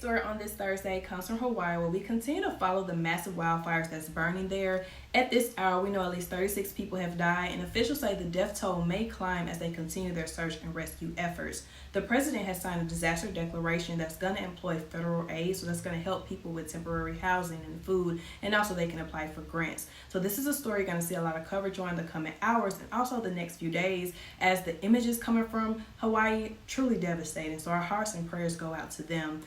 story on this Thursday comes from Hawaii, where we continue to follow the massive wildfires that's burning there. At this hour, we know at least 36 people have died, and officials say the death toll may climb as they continue their search and rescue efforts. The president has signed a disaster declaration that's going to employ federal aid, so that's going to help people with temporary housing and food, and also they can apply for grants. So this is a story you're going to see a lot of coverage on the coming hours and also the next few days, as the images coming from Hawaii truly devastating. So our hearts and prayers go out to them.